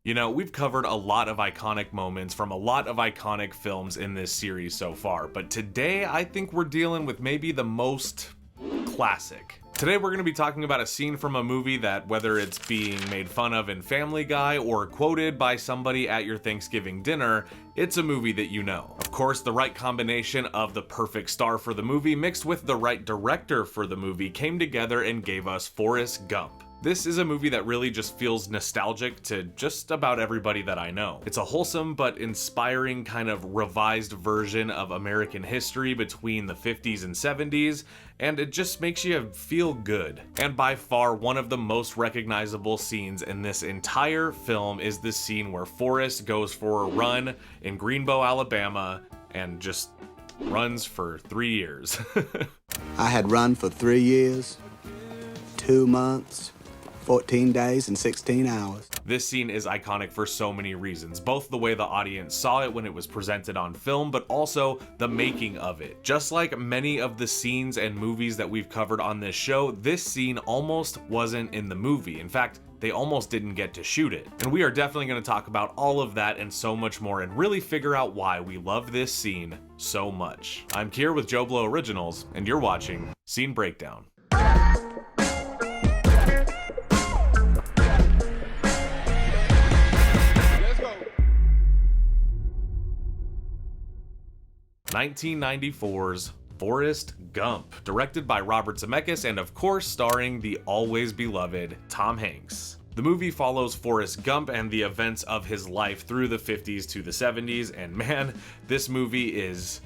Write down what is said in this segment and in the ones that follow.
You know, we've covered a lot of iconic moments from a lot of iconic films in this series so far, but today I think we're dealing with maybe the most classic. Today we're going to be talking about a scene from a movie that, whether it's being made fun of in Family Guy or quoted by somebody at your Thanksgiving dinner, it's a movie that you know. Of course, the right combination of the perfect star for the movie mixed with the right director for the movie came together and gave us Forrest Gump. This is a movie that really just feels nostalgic to just about everybody that I know. It's a wholesome but inspiring kind of revised version of American history between the 50s and 70s, and it just makes you feel good. And by far, one of the most recognizable scenes in this entire film is the scene where Forrest goes for a run in Greenbow, Alabama, and just runs for 3 years. I had run for 3 years, 2 months, 14 days and 16 hours. This scene is iconic for so many reasons, both the way the audience saw it when it was presented on film, but also the making of it. Just like many of the scenes and movies that we've covered on this show, this scene almost wasn't in the movie. In fact, they almost didn't get to shoot it. And we are definitely going to talk about all of that and so much more and really figure out why we love this scene so much. I'm Kier with JoBlo Originals, and you're watching Scene Breakdown. 1994's Forrest Gump, directed by Robert Zemeckis and of course starring the always beloved Tom Hanks. The movie follows Forrest Gump and the events of his life through the 50s to the 70s, and man, this movie is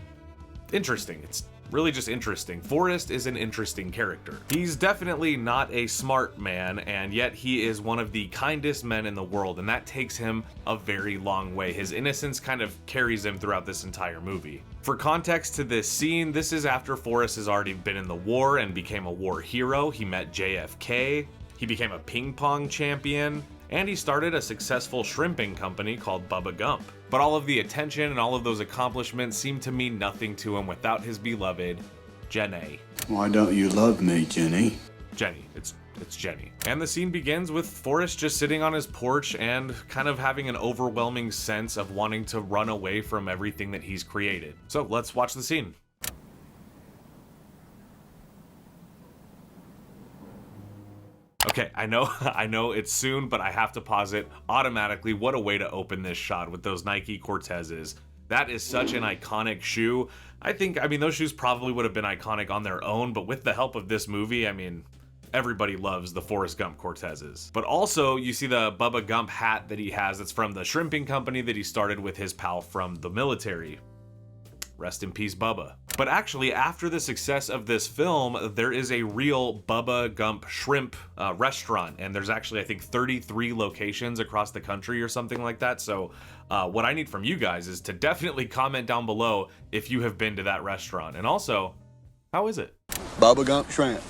interesting. It's really just interesting. Forrest is an interesting character. He's definitely not a smart man, and yet he is one of the kindest men in the world, and that takes him a very long way. His innocence kind of carries him throughout this entire movie. For context to this scene, this is after Forrest has already been in the war and became a war hero. He met JFK, he became a ping pong champion, and he started a successful shrimping company called Bubba Gump. But all of the attention and all of those accomplishments seemed to mean nothing to him without his beloved Jenny. Why don't you love me, Jenny? Jenny, it's Jenny. And the scene begins with Forrest just sitting on his porch and kind of having an overwhelming sense of wanting to run away from everything that he's created. So let's watch the scene. Okay, I know it's soon, but I have to pause it automatically. What a way to open this shot with those Nike Cortezes. That is such an iconic shoe. I mean, those shoes probably would have been iconic on their own, but with the help of this movie, I mean, everybody loves the Forrest Gump Cortezes. But also, you see the Bubba Gump hat that he has that's from the shrimping company that he started with his pal from the military. Rest in peace, Bubba. But actually, after the success of this film, there is a real Bubba Gump shrimp restaurant, and there's actually, I think, 33 locations across the country or something like that. So what I need from you guys is to definitely comment down below if you have been to that restaurant. And also, how is it? Bubba Gump Shrimp.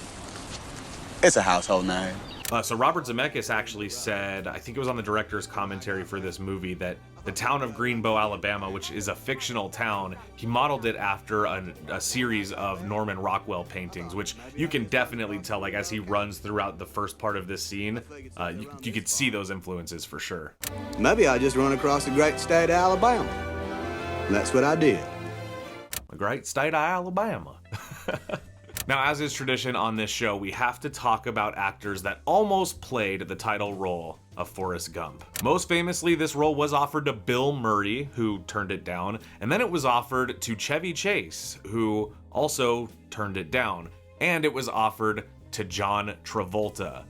It's a household name. So Robert Zemeckis actually said, I think it was on the director's commentary for this movie, that the town of Greenbow, Alabama, which is a fictional town, he modeled it after a series of Norman Rockwell paintings, which you can definitely tell, like as he runs throughout the first part of this scene, you could see those influences for sure. Maybe I just run across the great state of Alabama. That's what I did. The great state of Alabama. Now, as is tradition on this show, we have to talk about actors that almost played the title role of Forrest Gump. Most famously, this role was offered to Bill Murray, who turned it down, and then it was offered to Chevy Chase, who also turned it down, and it was offered to John Travolta,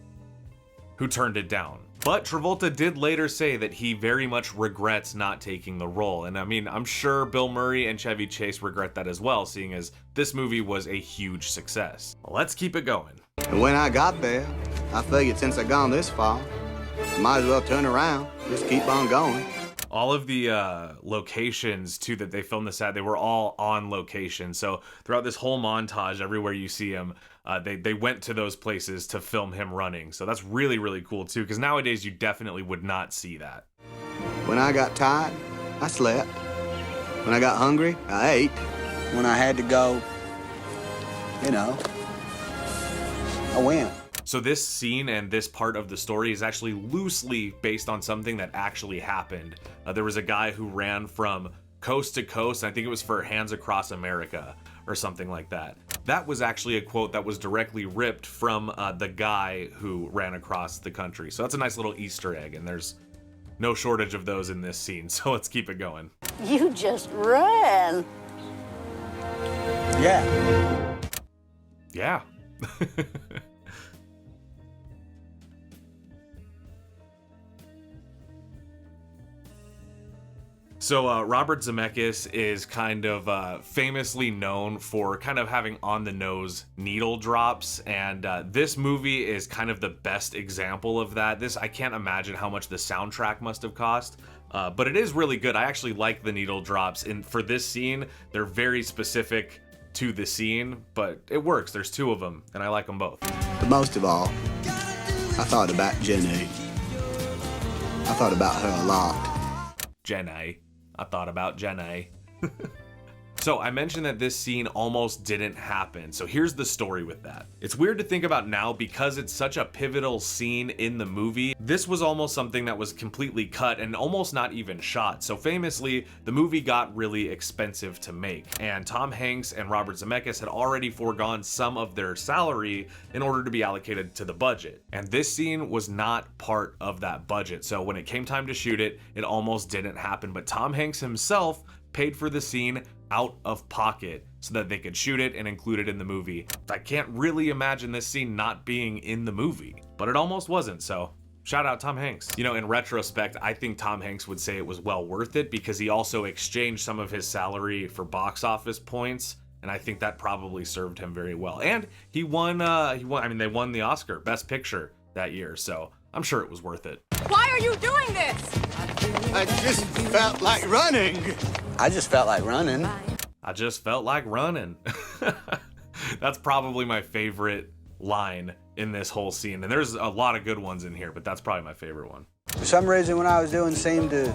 who turned it down. But Travolta did later say that he very much regrets not taking the role. And I mean, I'm sure Bill Murray and Chevy Chase regret that as well, seeing as this movie was a huge success. Let's keep it going. And when I got there, I figured since I'd gone this far, I might as well turn around, just keep on going. All of the locations, too, that they filmed this at, they were all on location. So throughout this whole montage, everywhere you see him, they went to those places to film him running. So that's really, really cool, too, because nowadays you definitely would not see that. When I got tired, I slept. When I got hungry, I ate. When I had to go, I went. So this scene and this part of the story is actually loosely based on something that actually happened. There was a guy who ran from coast to coast, and I think it was for Hands Across America or something like that. That was actually a quote that was directly ripped from the guy who ran across the country. So that's a nice little Easter egg, and there's no shortage of those in this scene, so let's keep it going. You just ran. Yeah. Yeah. So Robert Zemeckis is kind of famously known for kind of having on-the-nose needle drops, and this movie is kind of the best example of that. I can't imagine how much the soundtrack must have cost, but it is really good. I actually like the needle drops, and for this scene, they're very specific to the scene, but it works. There's two of them, and I like them both. But most of all, I thought about Jenny. I thought about her a lot. Jenny. I thought about Jenny. So I mentioned that this scene almost didn't happen. So here's the story with that. It's weird to think about now because it's such a pivotal scene in the movie. This was almost something that was completely cut and almost not even shot. So famously, the movie got really expensive to make, and Tom Hanks and Robert Zemeckis had already foregone some of their salary in order to be allocated to the budget. And this scene was not part of that budget. So when it came time to shoot it, it almost didn't happen. But Tom Hanks himself paid for the scene out of pocket so that they could shoot it and include it in the movie. I can't really imagine this scene not being in the movie, but it almost wasn't, so shout out Tom Hanks. You know, in retrospect, I think Tom Hanks would say it was well worth it because he also exchanged some of his salary for box office points, and I think that probably served him very well. And they won the Oscar, Best Picture that year, so I'm sure it was worth it. Why are you doing this? I just felt like running. I just felt like running. I just felt like running. That's probably my favorite line in this whole scene. And there's a lot of good ones in here, but that's probably my favorite one. For some reason, what I was doing seemed to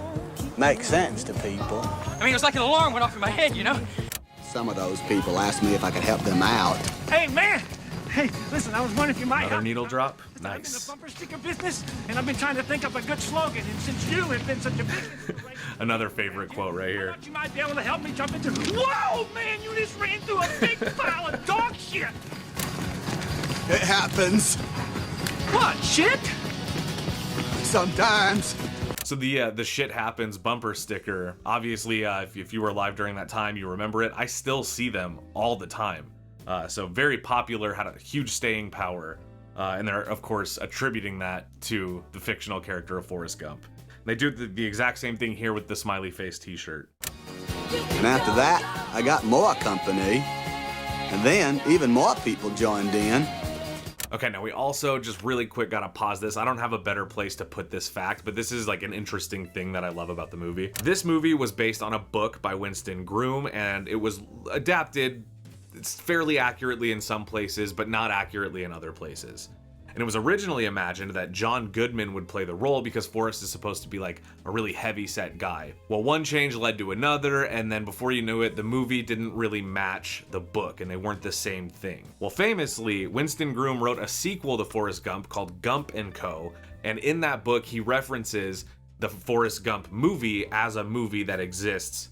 make sense to people. I mean, it was like an alarm went off in my head, you know? Some of those people asked me if I could help them out. Hey, man! Hey, listen, I was wondering if you might Another help. needle drop? I'm in Nice. the bumper sticker business, and I've been trying to think up a good slogan, and since you have been such a big... Another favorite quote right here. I thought you might be able to help me jump into... Whoa, man, you just ran through a big pile of dog shit! It happens. What, shit? Sometimes. So the shit happens bumper sticker, obviously if you were alive during that time, you remember it. I still see them all the time. So very popular, had a huge staying power. And they're, of course, attributing that to the fictional character of Forrest Gump. And they do the exact same thing here with the smiley face t-shirt. And after that, I got more company. And then even more people joined in. Okay, now we also just really quick gotta pause this. I don't have a better place to put this fact, but this is like an interesting thing that I love about the movie. This movie was based on a book by Winston Groom, and it was adapted fairly accurately in some places, but not accurately in other places. And it was originally imagined that John Goodman would play the role because Forrest is supposed to be like a really heavy-set guy. Well, one change led to another, and then before you knew it, the movie didn't really match the book, and they weren't the same thing. Well, famously, Winston Groom wrote a sequel to Forrest Gump called Gump & Co., and in that book, he references the Forrest Gump movie as a movie that exists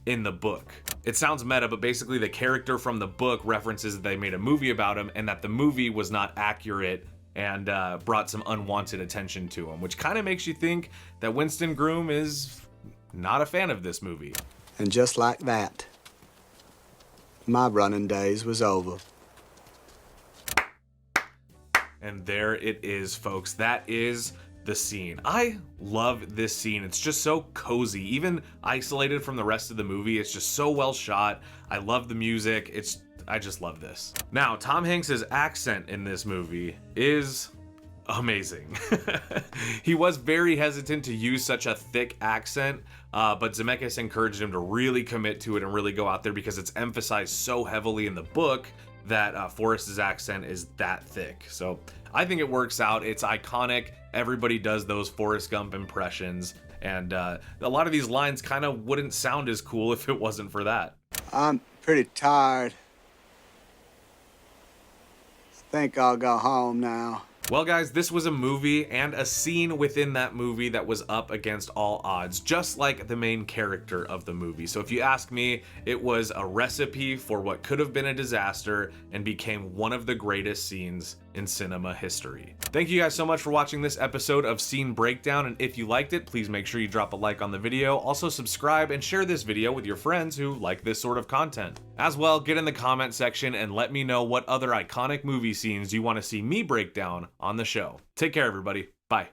in the book. It sounds meta, but basically the character from the book references that they made a movie about him and that the movie was not accurate and brought some unwanted attention to him, which kind of makes you think that Winston Groom is not a fan of this movie. And just like that, my running days was over. And there it is, folks. That is the scene. I love this scene. It's just so cozy, even isolated from the rest of the movie. It's just so well shot. I love the music. I just love this. Now, Tom Hanks's accent in this movie is amazing. He was very hesitant to use such a thick accent, but Zemeckis encouraged him to really commit to it and really go out there because it's emphasized so heavily in the book that Forrest's accent is that thick. So I think it works out. It's iconic. Everybody does those Forrest Gump impressions, and a lot of these lines kind of wouldn't sound as cool if it wasn't for that. I'm pretty tired. Think I'll go home now. Well guys, this was a movie and a scene within that movie that was up against all odds, just like the main character of the movie. So if you ask me, it was a recipe for what could have been a disaster and became one of the greatest scenes in cinema history. Thank you guys so much for watching this episode of Scene Breakdown, and if you liked it, please make sure you drop a like on the video. Also subscribe and share this video with your friends who like this sort of content. As well, get in the comment section and let me know what other iconic movie scenes you want to see me break down on the show. Take care everybody, bye.